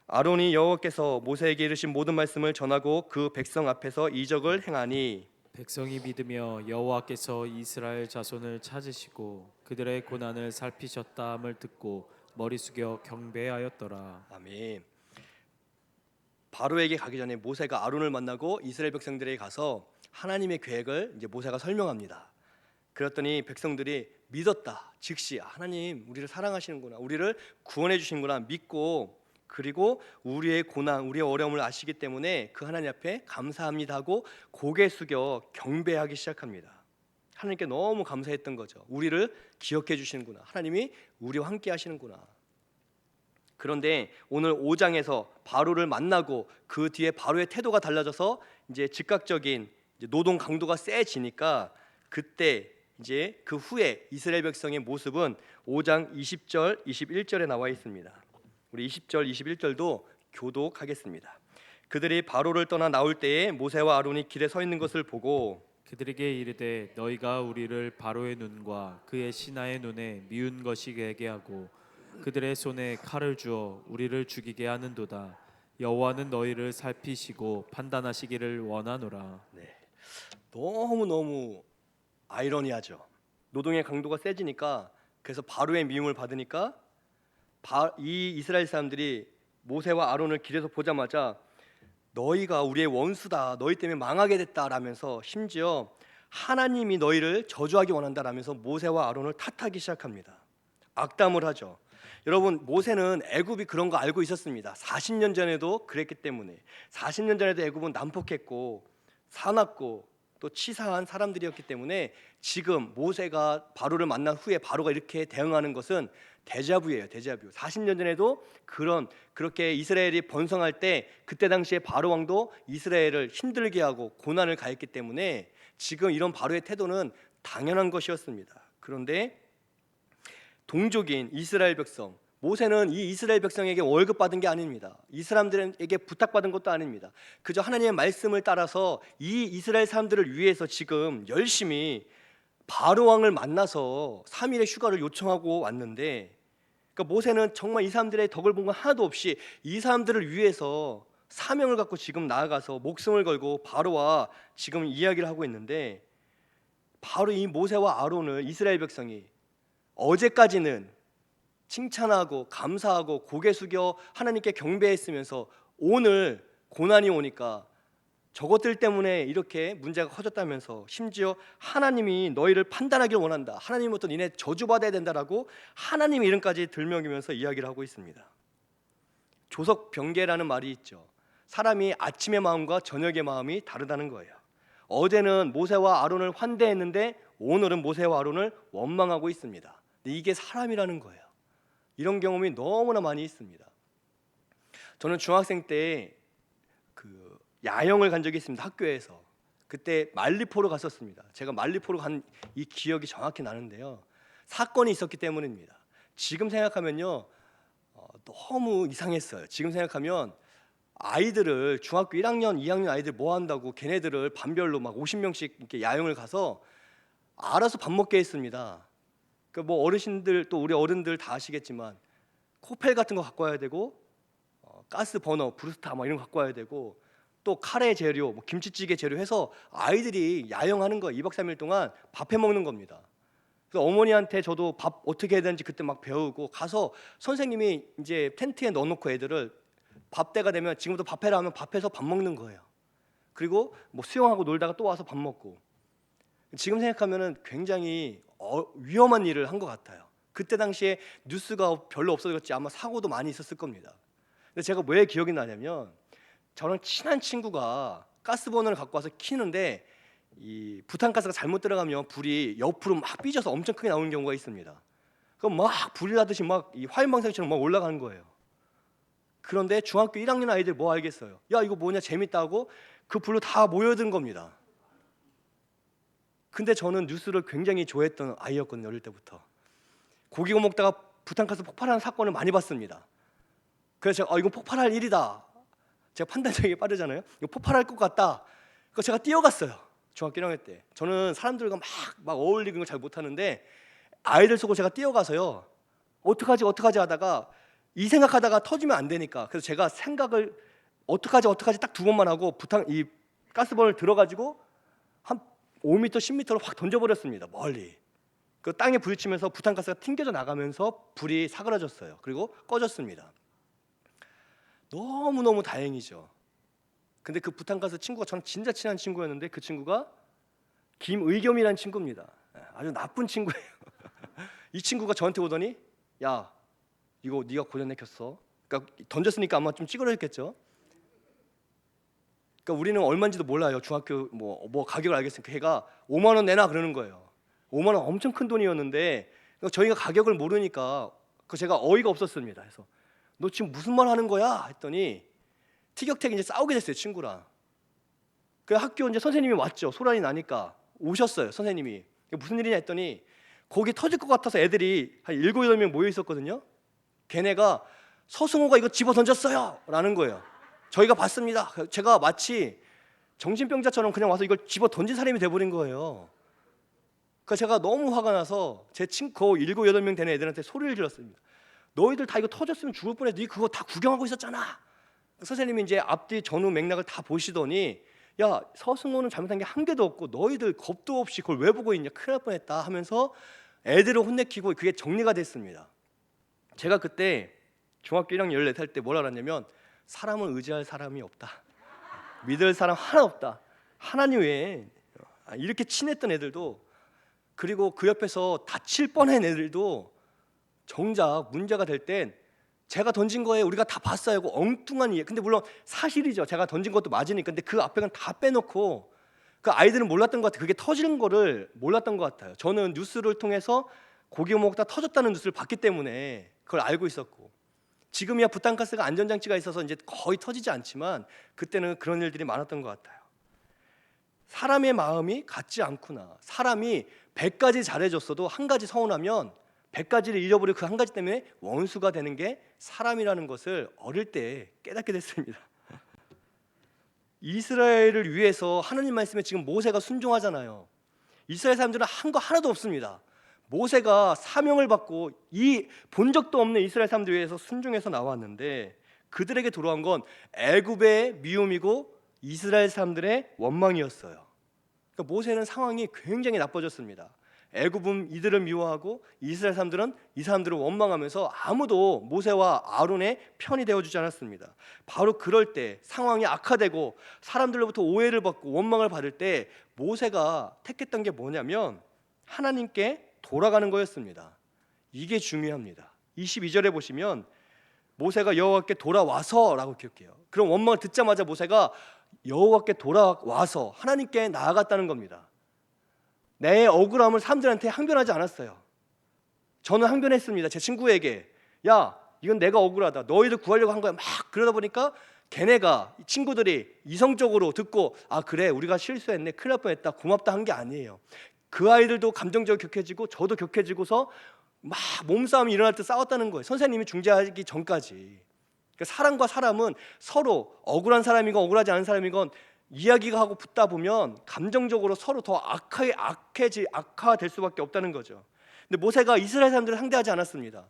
아론이 여호와께서 모세에게 이르신 모든 말씀을 전하고 그 백성 앞에서 이적을 행하니 백성이 믿으며 여호와께서 이스라엘 자손을 찾으시고 그들의 고난을 살피셨다함을 듣고 머리 숙여 경배하였더라. 아멘. 바로에게 가기 전에 모세가 아론을 만나고 이스라엘 백성들에게 가서 하나님의 계획을 이제 모세가 설명합니다. 그랬더니 백성들이 믿었다. 즉시 하나님 우리를 사랑하시는구나, 우리를 구원해 주시는구나 믿고, 그리고 우리의 고난, 우리의 어려움을 아시기 때문에 그 하나님 앞에 감사합니다 하고 고개 숙여 경배하기 시작합니다. 하나님께 너무 감사했던 거죠. 우리를 기억해 주시는구나, 하나님이 우리와 함께 하시는구나. 그런데 오늘 5장에서 바로를 만나고 그 뒤에 바로의 태도가 달라져서 이제 즉각적인 노동 강도가 세지니까, 그때 이제 그 후에 이스라엘 백성의 모습은 5장 20절 21절에 나와 있습니다. 우리 20절 21절도 교독하겠습니다. 그들이 바로를 떠나 나올 때에 모세와 아론이 길에 서 있는 것을 보고 그들에게 이르되 너희가 우리를 바로의 눈과 그의 신하의 눈에 미운 것이 되게 하고 그들의 손에 칼을 주어 우리를 죽이게 하는도다. 여호와는 너희를 살피시고 판단하시기를 원하노라. 너무 아이러니하죠. 노동의 강도가 세지니까, 그래서 바로의 미움을 받으니까 이 이스라엘 사람들이 모세와 아론을 길에서 보자마자 너희가 우리의 원수다, 너희 때문에 망하게 됐다라면서 심지어 하나님이 너희를 저주하기 원한다라면서 모세와 아론을 탓하기 시작합니다. 악담을 하죠. 여러분, 모세는 애굽이 그런 거 알고 있었습니다. 40년 전에도 그랬기 때문에. 40년 전에도 애굽은 난폭했고 사납고 또 치사한 사람들이었기 때문에 지금 모세가 바로를 만난 후에 바로가 이렇게 대응하는 것은 데자부예요. 데자부. 40년 전에도 그렇게 이스라엘이 번성할 때 그때 당시에 바로 왕도 이스라엘을 힘들게 하고 고난을 가했기 때문에 지금 이런 바로의 태도는 당연한 것이었습니다. 그런데 동족인 이스라엘 백성, 모세는 이 이스라엘 백성에게 월급 받은 게 아닙니다. 이 사람들에게 부탁받은 것도 아닙니다. 그저 하나님의 말씀을 따라서 이 이스라엘 사람들을 위해서 지금 열심히 바로 왕을 만나서 3일의 휴가를 요청하고 왔는데, 그러니까 모세는 정말 이 사람들의 덕을 본 건 하나도 없이 이 사람들을 위해서 사명을 갖고 지금 나아가서 목숨을 걸고 바로와 지금 이야기를 하고 있는데, 바로 이 모세와 아론을 이스라엘 백성이 어제까지는 칭찬하고 감사하고 고개 숙여 하나님께 경배했으면서 오늘 고난이 오니까 저것들 때문에 이렇게 문제가 커졌다면서 심지어 하나님이 너희를 판단하기를 원한다, 하나님부터 니네 저주받아야 된다라고 하나님 이름까지 들먹이면서 이야기를 하고 있습니다. 조석병계라는 말이 있죠. 사람이 아침의 마음과 저녁의 마음이 다르다는 거예요. 어제는 모세와 아론을 환대했는데 오늘은 모세와 아론을 원망하고 있습니다. 근데 이게 사람이라는 거예요. 이런 경험이 너무나 많이 있습니다. 저는 중학생 때 야영을 간 적이 있습니다. 학교에서. 그때 말리포로 갔었습니다. 제가 말리포로 간 이 기억이 정확히 나는데요. 사건이 있었기 때문입니다. 지금 생각하면요, 너무 이상했어요. 지금 생각하면 아이들을 중학교 1학년, 2학년 아이들 뭐 한다고 걔네들을 반별로 막 50명씩 이렇게 야영을 가서 알아서 밥 먹게 했습니다. 그 뭐 어르신들 또 우리 어른들 다 아시겠지만 코펠 같은 거 갖고 와야 되고 가스 버너, 브루스타 막 이런 거 갖고 와야 되고 또 카레 재료, 뭐 김치찌개 재료 해서 아이들이 야영하는 거예요. 2박 3일 동안 밥해 먹는 겁니다. 그래서 어머니한테 저도 밥 어떻게 해야 되는지 그때 막 배우고 가서 선생님이 이제 텐트에 넣어놓고 애들을 밥 때가 되면 지금부터 밥해라 하면 밥해서 밥 먹는 거예요. 그리고 뭐 수영하고 놀다가 또 와서 밥 먹고. 지금 생각하면은 굉장히 위험한 일을 한 것 같아요. 그때 당시에 뉴스가 별로 없어졌지 아마 사고도 많이 있었을 겁니다. 근데 제가 왜 기억이 나냐면 저랑 친한 친구가 가스버너를 갖고 와서 키는데 이 부탄가스가 잘못 들어가면 불이 옆으로 막 삐져서 엄청 크게 나오는 경우가 있습니다. 그럼 막 불이 나듯이 막 이 화염방사처럼 막 올라가는 거예요. 그런데 중학교 1학년 아이들 뭐 알겠어요? 야 이거 뭐냐 재밌다고 그 불로 다 모여든 겁니다. 근데 저는 뉴스를 굉장히 좋아했던 아이였거든요. 어릴 때부터. 고기 구워 먹다가 부탄가스 폭발하는 사건을 많이 봤습니다. 그래서 제가 이거 폭발할 일이다. 제가 판단력이 빠르잖아요. 이거 폭발할 것 같다. 그래서 제가 뛰어갔어요. 중학교 1학년 때. 저는 사람들과 막 어울리는 걸 잘 못하는데 아이들 속으로 제가 뛰어가서요. 어떡하지 하다가 이 생각하다가 터지면 안 되니까. 그래서 제가 생각을 어떡하지 딱 두 번만 하고 이 가스버너를 들어가지고 한 5m, 10m로 확 던져버렸습니다. 멀리. 그 땅에 부딪히면서 부탄가스가 튕겨져 나가면서 불이 사그라졌어요. 그리고 꺼졌습니다. 너무너무 다행이죠. 근데 그 부탄가스 친구가 저는 진짜 친한 친구였는데 그 친구가 김의겸이라는 친구입니다. 아주 나쁜 친구예요. 이 친구가 저한테 오더니 야 이거 네가 고장내켰어. 그러니까 던졌으니까 아마 좀 찌그러졌겠죠. 그러니까 우리는 얼마인지도 몰라요. 중학교 뭐 가격을 알겠으니까 걔가 5만 원 내놔 그러는 거예요. 5만 원 엄청 큰 돈이었는데 저희가 가격을 모르니까 제가 어이가 없었습니다. 그래서 너 지금 무슨 말 하는 거야? 했더니 티격태격 이제 싸우게 됐어요, 친구랑. 그 학교 이제 선생님이 왔죠. 소란이 나니까 오셨어요, 선생님이. 무슨 일이냐 했더니 거기 터질 것 같아서 애들이 한 7, 8명 모여 있었거든요. 걔네가 서승호가 이거 집어 던졌어요 라는 거예요. 저희가 봤습니다. 제가 마치 정신병자처럼 그냥 와서 이걸 집어 던진 사람이 돼버린 거예요. 그러니까 제가 너무 화가 나서 제 친구 7, 8명 되는 애들한테 소리를 질렀습니다. 너희들 다 이거 터졌으면 죽을 뻔했어. 네 그거 다 구경하고 있었잖아. 선생님이 이제 앞뒤 전후 맥락을 다 보시더니 야 서승호는 잘못한 게 한 개도 없고 너희들 겁도 없이 그걸 왜 보고 있냐, 큰일 날 뻔했다 하면서 애들을 혼내키고 그게 정리가 됐습니다. 제가 그때 중학교 1학년 14살 때 뭘 알았냐면 사람을 의지할 사람이 없다, 믿을 사람 하나 없다, 하나님 외에. 이렇게 친했던 애들도, 그리고 그 옆에서 다칠 뻔한 애들도 정작 문제가 될 땐 제가 던진 거에 우리가 다 봤어요. 엉뚱한 이해. 근데 물론 사실이죠. 제가 던진 것도 맞으니까. 근데 그 앞에 건 다 빼놓고 그 아이들은 몰랐던 것 같아요. 그게 터지는 거를 몰랐던 것 같아요. 저는 뉴스를 통해서 고기 먹다 터졌다는 뉴스를 봤기 때문에 그걸 알고 있었고, 지금이야 부탄가스가 안전장치가 있어서 이제 거의 터지지 않지만 그때는 그런 일들이 많았던 것 같아요. 사람의 마음이 같지 않구나. 사람이 100가지 잘해줬어도 한 가지 서운하면 100가지를 잃어버리고 그 한 가지 때문에 원수가 되는 게 사람이라는 것을 어릴 때 깨닫게 됐습니다. 이스라엘을 위해서 하나님 말씀에 지금 모세가 순종하잖아요. 이스라엘 사람들은 한 거 하나도 없습니다. 모세가 사명을 받고 이 본 적도 없는 이스라엘 사람들 위해서 순종해서 나왔는데 그들에게 돌아온 건 애굽의 미움이고 이스라엘 사람들의 원망이었어요. 그러니까 모세는 상황이 굉장히 나빠졌습니다. 애굽은 이들을 미워하고 이스라엘 사람들은 이 사람들을 원망하면서 아무도 모세와 아론의 편이 되어주지 않았습니다. 바로 그럴 때 상황이 악화되고 사람들로부터 오해를 받고 원망을 받을 때 모세가 택했던 게 뭐냐면 하나님께 돌아가는 거였습니다. 이게 중요합니다. 22절에 보시면 모세가 여호와께 돌아와서라고 기록해요. 그럼 원망을 듣자마자 모세가 여호와께 돌아와서 하나님께 나아갔다는 겁니다. 내 억울함을 사람들한테 항변하지 않았어요. 저는 항변했습니다. 제 친구에게 야 이건 내가 억울하다, 너희들 구하려고 한 거야 막 그러다 보니까 걔네가 친구들이 이성적으로 듣고 아 그래 우리가 실수했네, 큰일 날 뻔했다, 고맙다 한 게 아니에요. 그 아이들도 감정적으로 격해지고 저도 격해지고서 막 몸싸움이 일어날 때 싸웠다는 거예요. 선생님이 중재하기 전까지. 그러니까 사람과 사람은 서로 억울한 사람이건 억울하지 않은 사람이건 이야기가 하고 붙다 보면 감정적으로 서로 더 악화될 수밖에 없다는 거죠. 근데 모세가 이스라엘 사람들을 상대하지 않았습니다.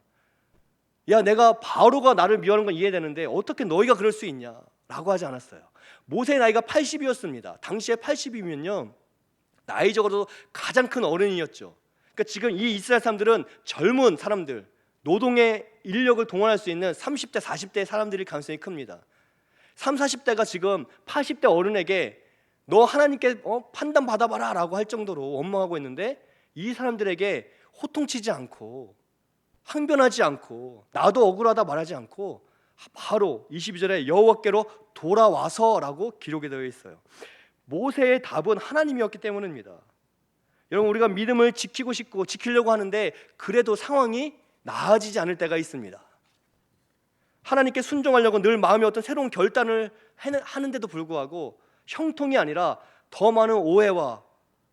야 내가 바로가 나를 미워하는 건 이해되는데 어떻게 너희가 그럴 수 있냐 라고 하지 않았어요. 모세의 나이가 80이었습니다. 당시에 80이면요 나이적으로 가장 큰 어른이었죠. 그러니까 지금 이 이스라엘 사람들은 젊은 사람들, 노동의 인력을 동원할 수 있는 30대, 40대의 사람들일 가능성이 큽니다. 30, 40대가 지금 80대 어른에게 너 하나님께 판단 받아봐라 라고 할 정도로 원망하고 있는데 이 사람들에게 호통치지 않고 항변하지 않고 나도 억울하다 말하지 않고 바로 22절에 여호와께로 돌아와서라고 기록이 되어 있어요. 모세의 답은 하나님이었기 때문입니다. 여러분 우리가 믿음을 지키고 싶고 지키려고 하는데 그래도 상황이 나아지지 않을 때가 있습니다. 하나님께 순종하려고 늘 마음에 어떤 새로운 결단을 하는데도 불구하고 형통이 아니라 더 많은 오해와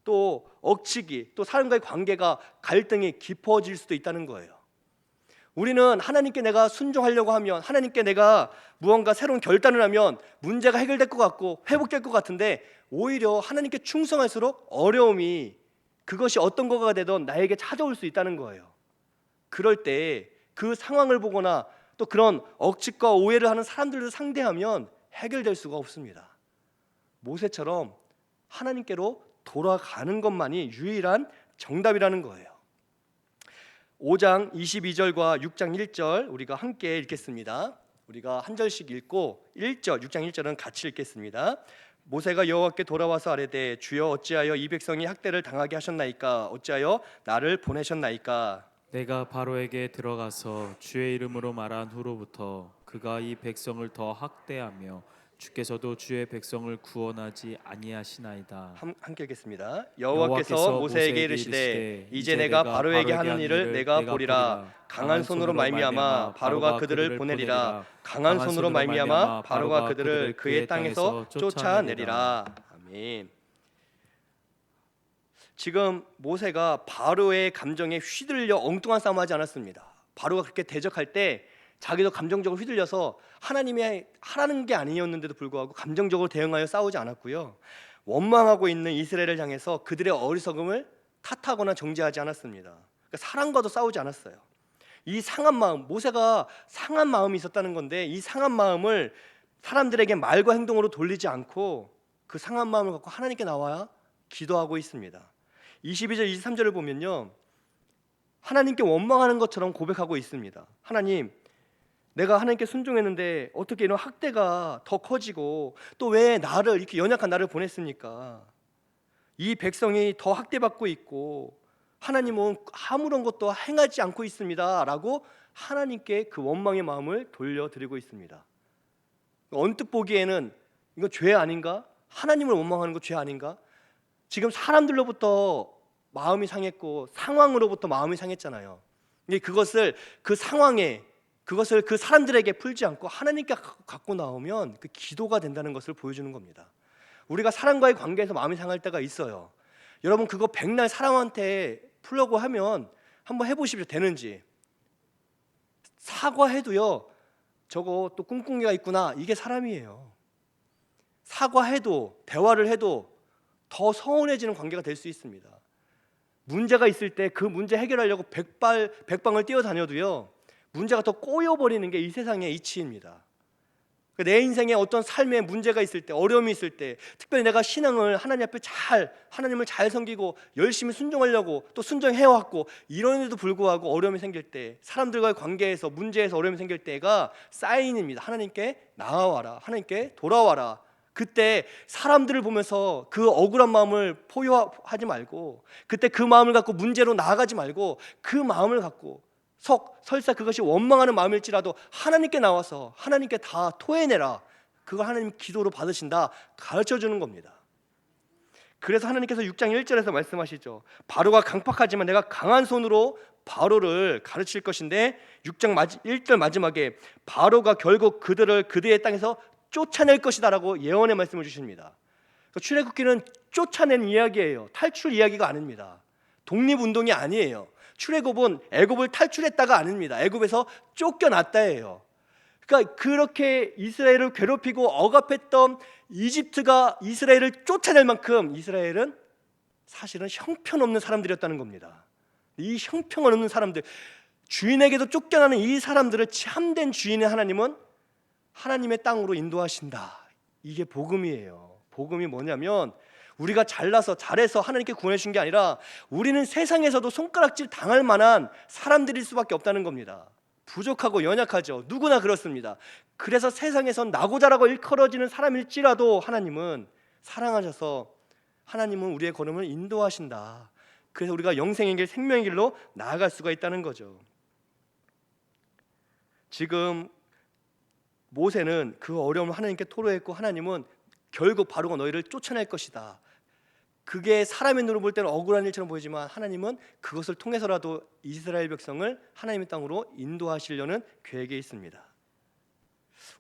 또 억측이, 또 사람과의 관계가 갈등이 깊어질 수도 있다는 거예요. 우리는 하나님께 내가 순종하려고 하면, 하나님께 내가 무언가 새로운 결단을 하면 문제가 해결될 것 같고 회복될 것 같은데 오히려 하나님께 충성할수록 어려움이 그것이 어떤 거가 되든 나에게 찾아올 수 있다는 거예요. 그럴 때 그 상황을 보거나 또 그런 억측과 오해를 하는 사람들을 상대하면 해결될 수가 없습니다. 모세처럼 하나님께로 돌아가는 것만이 유일한 정답이라는 거예요. 5장 22절과 6장 1절 우리가 함께 읽겠습니다. 우리가 한 절씩 읽고 6장 1절은 같이 읽겠습니다. 모세가 여호와께 돌아와서 아뢰되 주여 어찌하여 이 백성이 학대를 당하게 하셨나이까 어찌하여 나를 보내셨나이까. 내가 바로에게 들어가서 주의 이름으로 말한 후로부터 그가 이 백성을 더 학대하며 주께서도 주의 백성을 구원하지 아니하시나이다. 함께 읽겠습니다. 여호와께서 모세에게 이르시되 이제 내가 바로에게 하는 일을 내가 보리라. 강한 손으로 말미암아 바로가 그들을 보내리라. 강한 손으로 말미암아 바로가 그들을 그의 땅에서 쫓아내리라. 아멘. 지금 모세가 바로의 감정에 휘둘려 엉뚱한 싸움하지 않았습니다. 바로가 그렇게 대적할 때 자기도 감정적으로 휘둘려서 하나님이 하라는 게 아니었는데도 불구하고 감정적으로 대응하여 싸우지 않았고요. 원망하고 있는 이스라엘을 향해서 그들의 어리석음을 탓하거나 정죄하지 않았습니다. 그러니까 사람과도 싸우지 않았어요. 이 상한 마음, 모세가 상한 마음이 있었다는 건데 이 상한 마음을 사람들에게 말과 행동으로 돌리지 않고 그 상한 마음을 갖고 하나님께 나와야 기도하고 있습니다. 22절 23절을 보면요, 하나님께 원망하는 것처럼 고백하고 있습니다. 하나님, 내가 하나님께 순종했는데 어떻게 이런 학대가 더 커지고 또 왜 나를 이렇게 연약한 나를 보냈습니까? 이 백성이 더 학대받고 있고 하나님은 아무런 것도 행하지 않고 있습니다 라고 하나님께 그 원망의 마음을 돌려드리고 있습니다. 언뜻 보기에는 이거 죄 아닌가? 하나님을 원망하는 거 죄 아닌가? 지금 사람들로부터 마음이 상했고 상황으로부터 마음이 상했잖아요. 근데 그것을 그 상황에 그것을 그 사람들에게 풀지 않고 하나님께 갖고 나오면 그 기도가 된다는 것을 보여주는 겁니다. 우리가 사람과의 관계에서 마음이 상할 때가 있어요. 여러분 그거 백날 사람한테 풀려고 하면 한번 해보십시오. 되는지. 사과해도요, 저거 또 꿍꿍이가 있구나, 이게 사람이에요. 사과해도 대화를 해도 더 서운해지는 관계가 될 수 있습니다. 문제가 있을 때 그 문제 해결하려고 백방을 뛰어다녀도요, 문제가 더 꼬여버리는 게 이 세상의 이치입니다. 내 인생에 어떤 삶에 문제가 있을 때, 어려움이 있을 때, 특별히 내가 신앙을 하나님 앞에 하나님을 잘 섬기고 열심히 순종하려고 또 순종해왔고 이런데도 불구하고 어려움이 생길 때, 사람들과의 관계에서 문제에서 어려움이 생길 때가 사인입니다. 하나님께 나아와라, 하나님께 돌아와라. 그때 사람들을 보면서 그 억울한 마음을 포효하지 말고, 그때 그 마음을 갖고 문제로 나아가지 말고 그 마음을 갖고 설사 그것이 원망하는 마음일지라도 하나님께 나와서 하나님께 다 토해내라. 그걸 하나님 기도로 받으신다 가르쳐주는 겁니다. 그래서 하나님께서 6장 1절에서 말씀하시죠. 바로가 강팍하지만 내가 강한 손으로 바로를 가르칠 것인데 6장 1절 마지막에 바로가 결국 그들의 땅에서 쫓아낼 것이다 라고 예언의 말씀을 주십니다. 출애굽기는 쫓아낸 이야기예요. 탈출 이야기가 아닙니다. 독립운동이 아니에요. 출애굽은 애굽을 탈출했다가 아닙니다. 애굽에서 쫓겨났다예요. 그러니까 그렇게 이스라엘을 괴롭히고 억압했던 이집트가 이스라엘을 쫓아낼 만큼 이스라엘은 사실은 형편없는 사람들이었다는 겁니다. 이 형편없는 사람들, 주인에게도 쫓겨나는 이 사람들을 참된 주인의 하나님은 하나님의 땅으로 인도하신다. 이게 복음이에요. 복음이 뭐냐면 우리가 잘해서 하나님께 구원해 주신 게 아니라 우리는 세상에서도 손가락질 당할 만한 사람들일 수밖에 없다는 겁니다. 부족하고 연약하죠. 누구나 그렇습니다. 그래서 세상에선 나고자라고 일컬어지는 사람일지라도 하나님은 사랑하셔서 하나님은 우리의 걸음을 인도하신다. 그래서 우리가 영생의 길, 생명의 길로 나아갈 수가 있다는 거죠. 지금 모세는 그 어려움을 하나님께 토로했고 하나님은 결국 바로가 너희를 쫓아낼 것이다. 그게 사람의 눈으로 볼 때는 억울한 일처럼 보이지만 하나님은 그것을 통해서라도 이스라엘 백성을 하나님의 땅으로 인도하시려는 계획이 있습니다.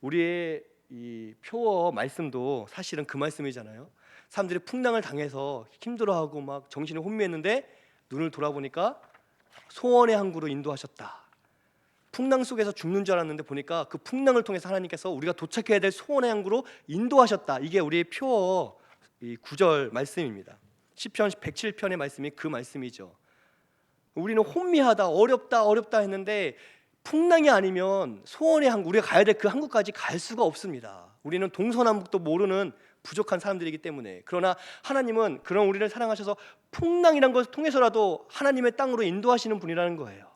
우리의 이 표어 말씀도 사실은 그 말씀이잖아요. 사람들이 풍랑을 당해서 힘들어하고 막 정신이 혼미했는데 눈을 돌아보니까 소원의 항구로 인도하셨다. 풍랑 속에서 죽는 줄 알았는데 보니까 그 풍랑을 통해서 하나님께서 우리가 도착해야 될 소원의 항구로 인도하셨다. 이게 우리의 표어 이 9절 말씀입니다. 시편 107편의 말씀이 그 말씀이죠. 우리는 혼미하다, 어렵다 했는데 풍랑이 아니면 소원의 항구, 우리가 가야 될 그 항구까지 갈 수가 없습니다. 우리는 동서남북도 모르는 부족한 사람들이기 때문에. 그러나 하나님은 그런 우리를 사랑하셔서 풍랑이란 것을 통해서라도 하나님의 땅으로 인도하시는 분이라는 거예요.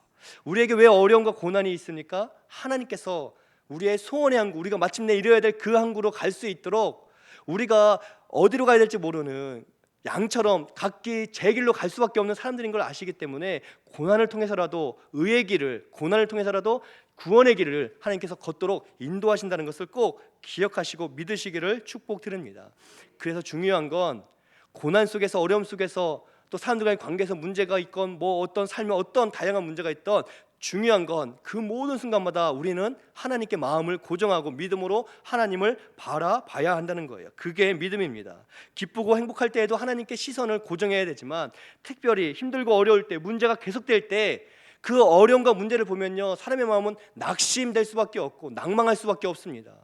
우리에게 왜 어려움과 고난이 있습니까? 하나님께서 우리의 소원의 항구, 우리가 마침내 이뤄야 될 그 항구로 갈 수 있도록 우리가 어디로 가야 될지 모르는 양처럼 각기 제 길로 갈 수밖에 없는 사람들인 걸 아시기 때문에 고난을 통해서라도 의의 길을, 고난을 통해서라도 구원의 길을 하나님께서 걷도록 인도하신다는 것을 꼭 기억하시고 믿으시기를 축복드립니다. 그래서 중요한 건 고난 속에서, 어려움 속에서, 또 사람들과의 관계에서 문제가 있건 뭐 어떤 삶에 어떤 다양한 문제가 있던, 중요한 건 그 모든 순간마다 우리는 하나님께 마음을 고정하고 믿음으로 하나님을 바라봐야 한다는 거예요. 그게 믿음입니다. 기쁘고 행복할 때에도 하나님께 시선을 고정해야 되지만, 특별히 힘들고 어려울 때, 문제가 계속될 때 그 어려움과 문제를 보면요, 사람의 마음은 낙심될 수밖에 없고 낭망할 수밖에 없습니다.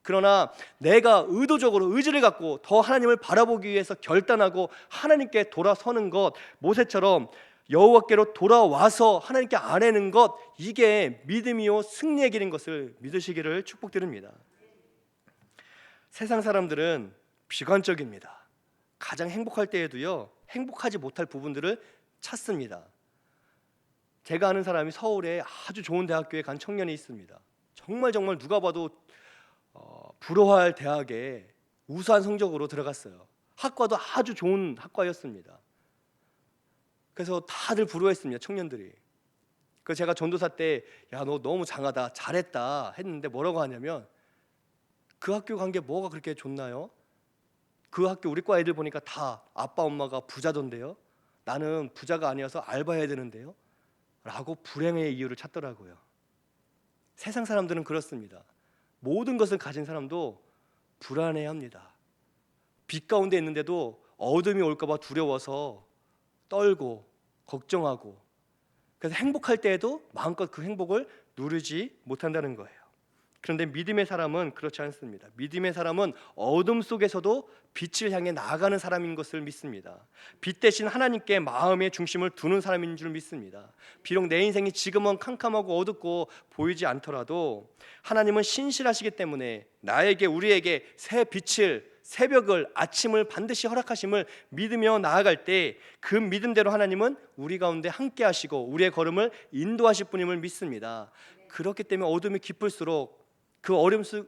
그러나 내가 의도적으로 의지를 갖고 더 하나님을 바라보기 위해서 결단하고 하나님께 돌아서는 것, 모세처럼 여호와께로 돌아와서 하나님께 아뢰는 것, 이게 믿음이요 승리의 길인 것을 믿으시기를 축복드립니다. 세상 사람들은 비관적입니다. 가장 행복할 때에도요, 행복하지 못할 부분들을 찾습니다. 제가 아는 사람이 서울에 아주 좋은 대학교에 간 청년이 있습니다. 정말 누가 봐도 부러워할 대학에 우수한 성적으로 들어갔어요. 학과도 아주 좋은 학과였습니다. 그래서 다들 부러워했습니다, 청년들이. 그래서 제가 전도사 때 야, 너 너무 장하다, 잘했다 했는데 뭐라고 하냐면, 그 학교 간 게 뭐가 그렇게 좋나요? 그 학교 우리 과 애들 보니까 다 아빠 엄마가 부자던데요. 나는 부자가 아니어서 알바해야 되는데요, 라고 불행의 이유를 찾더라고요. 세상 사람들은 그렇습니다. 모든 것을 가진 사람도 불안해합니다. 빛 가운데 있는데도 어둠이 올까 봐 두려워서 떨고 걱정하고, 그래서 행복할 때에도 마음껏 그 행복을 누리지 못한다는 거예요. 그런데 믿음의 사람은 그렇지 않습니다. 믿음의 사람은 어둠 속에서도 빛을 향해 나아가는 사람인 것을 믿습니다. 빛 대신 하나님께 마음의 중심을 두는 사람인 줄 믿습니다. 비록 내 인생이 지금은 캄캄하고 어둡고 보이지 않더라도 하나님은 신실하시기 때문에 나에게, 우리에게 새 빛을, 새벽을, 아침을 반드시 허락하심을 믿으며 나아갈 때 그 믿음대로 하나님은 우리 가운데 함께 하시고 우리의 걸음을 인도하실 분임을 믿습니다. 그렇기 때문에 어둠이 깊을수록 그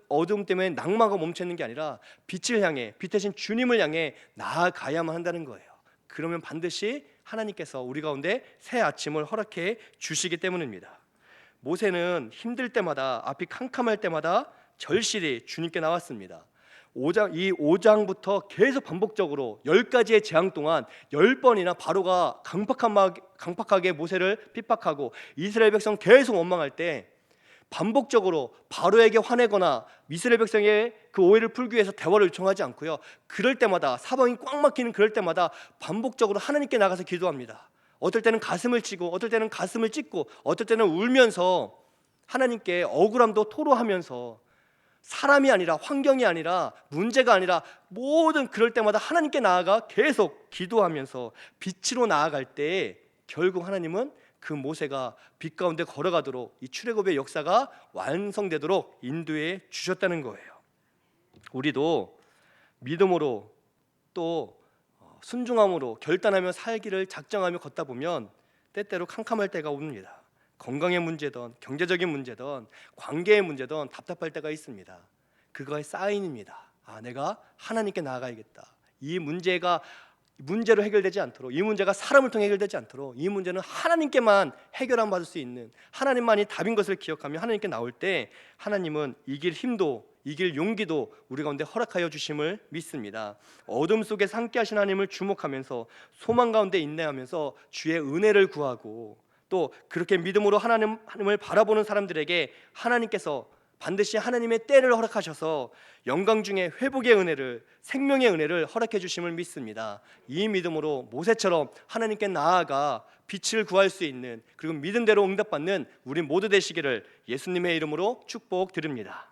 어둠 때문에 낭만과 멈춰있는 게 아니라 빛을 향해, 빛 대신 주님을 향해 나아가야만 한다는 거예요. 그러면 반드시 하나님께서 우리 가운데 새 아침을 허락해 주시기 때문입니다. 모세는 힘들 때마다, 앞이 캄캄할 때마다 절실히 주님께 나왔습니다. 5장부터 계속 반복적으로 10가지의 재앙 동안 10번이나 바로가 강팍하게 모세를 핍박하고 이스라엘 백성 계속 원망할 때 반복적으로 바로에게 화내거나 이스라엘 백성의 그 오해를 풀기 위해서 대화를 요청하지 않고요, 그럴 때마다, 사방이 꽉 막히는 그럴 때마다 반복적으로 하나님께 나가서 기도합니다. 어떨 때는 가슴을 치고, 어떨 때는 가슴을 찢고, 어떨 때는 울면서 하나님께 억울함도 토로하면서, 사람이 아니라, 환경이 아니라, 문제가 아니라 모든 그럴 때마다 하나님께 나아가 계속 기도하면서 빛으로 나아갈 때 결국 하나님은 그 모세가 빛 가운데 걸어가도록, 이 출애굽의 역사가 완성되도록 인도해 주셨다는 거예요. 우리도 믿음으로 또 순종함으로 결단하며 살기를 작정하며 걷다 보면 때때로 캄캄할 때가 옵니다. 건강의 문제든 경제적인 문제든 관계의 문제든 답답할 때가 있습니다. 그거의 사인입니다. 내가 하나님께 나아가야겠다. 이 문제로 해결되지 않도록, 이 문제가 사람을 통해 해결되지 않도록, 이 문제는 하나님께만 해결함 받을 수 있는, 하나님만이 답인 것을 기억하며 하나님께 나올 때 하나님은 이길 힘도, 이길 용기도 우리 가운데 허락하여 주심을 믿습니다. 어둠 속에서 함께 하신 하나님을 주목하면서 소망 가운데 인내하면서 주의 은혜를 구하고, 또 그렇게 믿음으로 하나님을 바라보는 사람들에게 하나님께서 반드시 하나님의 때를 허락하셔서 영광 중에 회복의 은혜를, 생명의 은혜를 허락해 주심을 믿습니다. 이 믿음으로 모세처럼 하나님께 나아가 빛을 구할 수 있는, 그리고 믿음대로 응답받는 우리 모두 되시기를 예수님의 이름으로 축복드립니다.